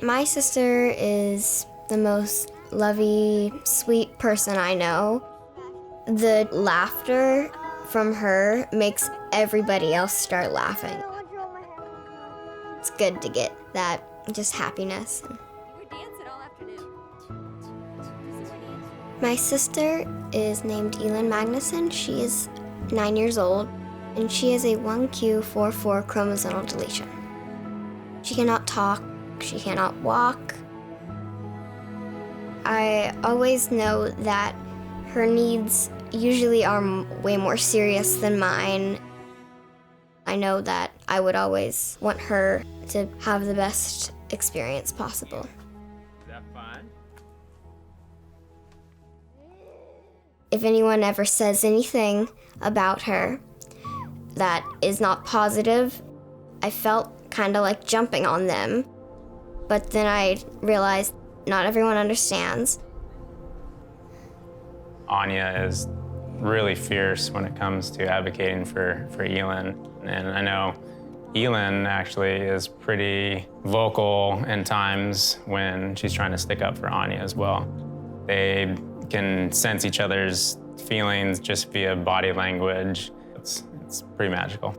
My sister is the most lovey, sweet person I know. The laughter from her makes everybody else start laughing. It's good to get that just happiness. My sister is named Elin Magnuson. She is 9 years old, and she has a 1q44 chromosomal deletion. She cannot talk, she cannot walk. I always know that her needs usually are way more serious than mine. I know that I would always want her to have the best experience possible. Is that fun? If anyone ever says anything about her that is not positive, I felt kind of like jumping on them. But then I realized not everyone understands. Anya is really fierce when it comes to advocating for Elin. And I know Elin actually is pretty vocal in times when she's trying to stick up for Anya as well. They can sense each other's feelings just via body language. It's pretty magical.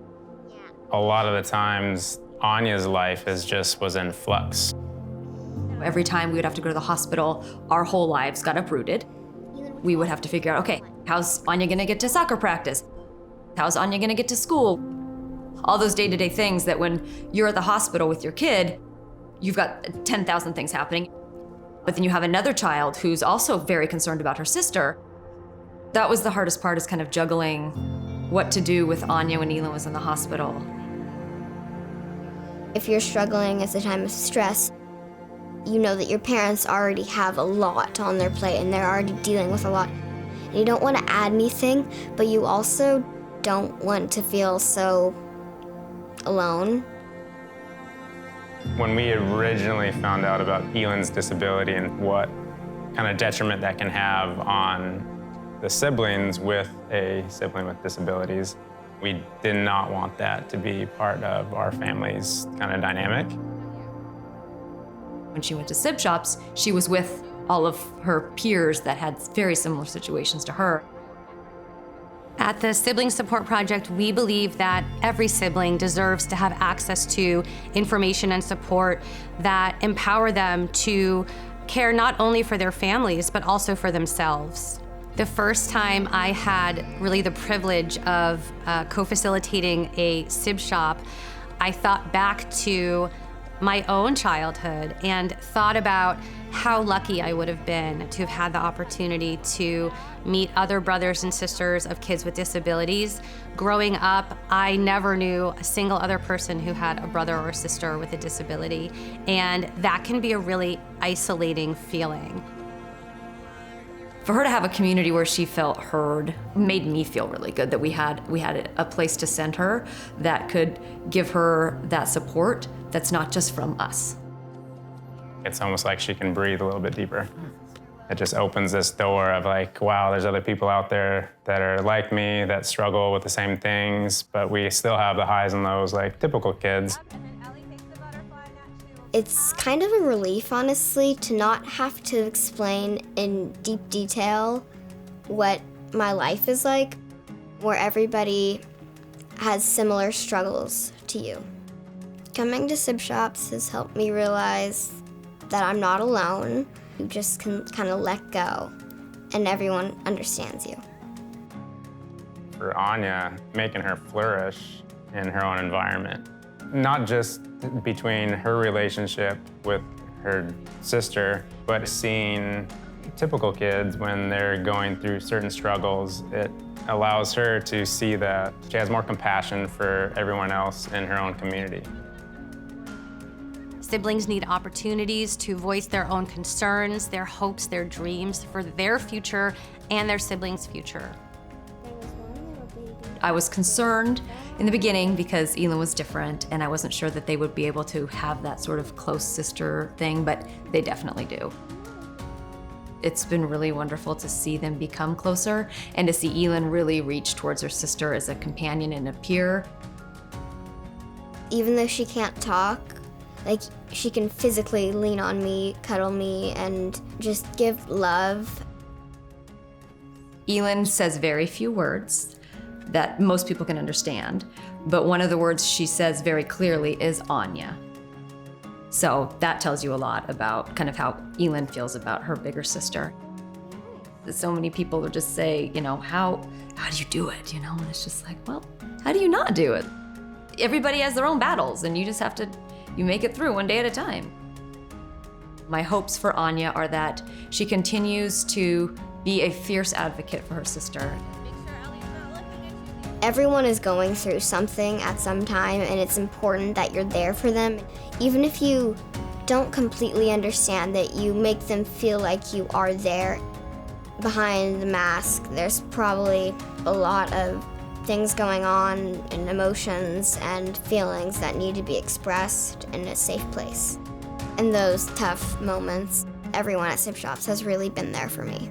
Yeah. A lot of the times, Anya's life was in flux. Every time we would have to go to the hospital, our whole lives got uprooted. We would have to figure out, okay, how's Anya gonna get to soccer practice? How's Anya gonna get to school? All those day-to-day things that when you're at the hospital with your kid, you've got 10,000 things happening. But then you have another child who's also very concerned about her sister. That was the hardest part, is kind of juggling what to do with Anya when Elin was in the hospital. If you're struggling at a time of stress, you know that your parents already have a lot on their plate and they're already dealing with a lot. And you don't want to add anything, but you also don't want to feel so alone. When we originally found out about Elin's disability and what kind of detriment that can have on the siblings with a sibling with disabilities, we did not want that to be part of our family's kind of dynamic. When she went to SibShops, she was with all of her peers that had very similar situations to her. At the Sibling Support Project, we believe that every sibling deserves to have access to information and support that empower them to care not only for their families, but also for themselves. The first time I had really the privilege of co-facilitating a Sib shop, I thought back to my own childhood and thought about how lucky I would have been to have had the opportunity to meet other brothers and sisters of kids with disabilities. Growing up, I never knew a single other person who had a brother or sister with a disability, and that can be a really isolating feeling. For her to have a community where she felt heard made me feel really good, that we had a place to send her that could give her that support that's not just from us. It's almost like she can breathe a little bit deeper. It just opens this door of like, wow, there's other people out there that are like me, that struggle with the same things, but we still have the highs and lows like typical kids. It's kind of a relief, honestly, to not have to explain in deep detail what my life is like, where everybody has similar struggles to you. Coming to SibShops has helped me realize that I'm not alone. You just can kind of let go, and everyone understands you. For Anya, making her flourish in her own environment, not just between her relationship with her sister, but seeing typical kids when they're going through certain struggles, it allows her to see that she has more compassion for everyone else in her own community. Siblings need opportunities to voice their own concerns, their hopes, their dreams for their future and their siblings' future. I was concerned in the beginning because Elin was different and I wasn't sure that they would be able to have that sort of close sister thing, but they definitely do. It's been really wonderful to see them become closer and to see Elin really reach towards her sister as a companion and a peer. Even though she can't talk, Like, she can physically lean on me, cuddle me, and just give love. Elin says very few words that most people can understand, but one of the words she says very clearly is Anya. So that tells you a lot about kind of how Elin feels about her bigger sister. So many people will just say, you know, how do you do it, you know? And it's just like, well, how do you not do it? Everybody has their own battles, and you just have to, you make it through one day at a time. My hopes for Anya are that she continues to be a fierce advocate for her sister. Everyone is going through something at some time, and it's important that you're there for them. Even if you don't completely understand that, you make them feel like you are there. Behind the mask, there's probably a lot of things going on, and emotions and feelings that need to be expressed in a safe place. In those tough moments, everyone at SibShops has really been there for me.